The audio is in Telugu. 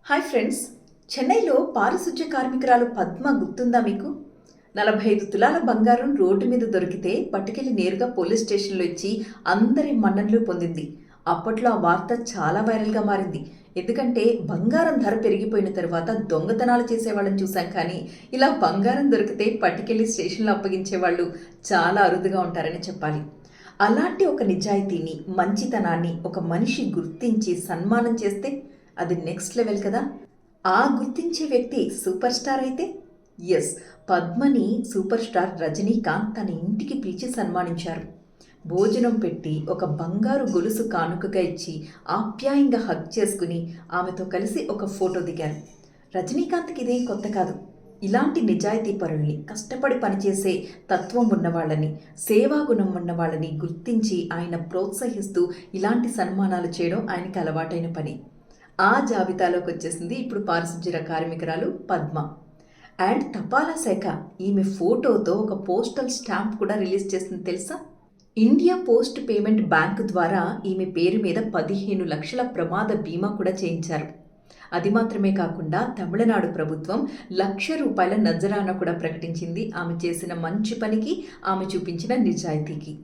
Hi friends. చెన్నైలో పారిశుధ్య కార్మికురాలు పద్మ గుర్తుందా మీకు? 45 తులాల బంగారం రోడ్డు మీద దొరికితే పట్టుకెళ్లి నేరుగా పోలీస్ స్టేషన్లో ఇచ్చి అందరి మన్ననలు పొందింది. అప్పట్లో ఆ వార్త చాలా వైరల్గా మారింది. ఎందుకంటే బంగారం ధర పెరిగిపోయిన తర్వాత దొంగతనాలు చేసేవాళ్ళని చూసాం, కానీ ఇలా బంగారం దొరికితే పట్టుకెళ్లి స్టేషన్లో అప్పగించే వాళ్ళు చాలా అరుదుగా ఉంటారని చెప్పాలి. అలాంటి ఒక నిజాయితీని, మంచితనాన్ని ఒక మనిషి గుర్తించి సన్మానం చేస్తే అది నెక్స్ట్ లెవెల్ కదా. ఆ గుర్తించే వ్యక్తి సూపర్ స్టార్ అయితే ఎస్, పద్మని సూపర్ స్టార్ రజనీకాంత్ తన ఇంటికి పిలిచి సన్మానించారు. భోజనం పెట్టి ఒక బంగారు గొలుసు కానుకగా ఇచ్చి ఆప్యాయంగా హగ్ చేసుకుని ఆమెతో కలిసి ఒక ఫోటో దిగారు. రజనీకాంత్కి ఇదేం కొత్త కాదు. ఇలాంటి నిజాయితీ పరుల్ని, కష్టపడి పనిచేసే తత్వం ఉన్నవాళ్ళని, సేవాగుణం ఉన్నవాళ్ళని గుర్తించి ఆయన ప్రోత్సహిస్తూ ఇలాంటి సన్మానాలు చేయడం ఆయనకి అలవాటైన పని. ఆ జాబితాలోకి వచ్చేసింది ఇప్పుడు పారిశుధ్య కార్మికురాలు పద్మ. అండ్ తపాలా శాఖ ఈమె ఫోటోతో ఒక పోస్టల్ స్టాంప్ కూడా రిలీజ్ చేసింది తెలుసా? ఇండియా పోస్ట్ పేమెంట్ బ్యాంక్ ద్వారా ఈమె పేరు మీద 15 లక్షల ప్రమాద బీమా కూడా చేయించారు. అది మాత్రమే కాకుండా తమిళనాడు ప్రభుత్వం ₹1,00,000 నజరానా కూడా ప్రకటించింది ఆమె చేసిన మంచి పనికి, ఆమె చూపించిన నిజాయితీకి.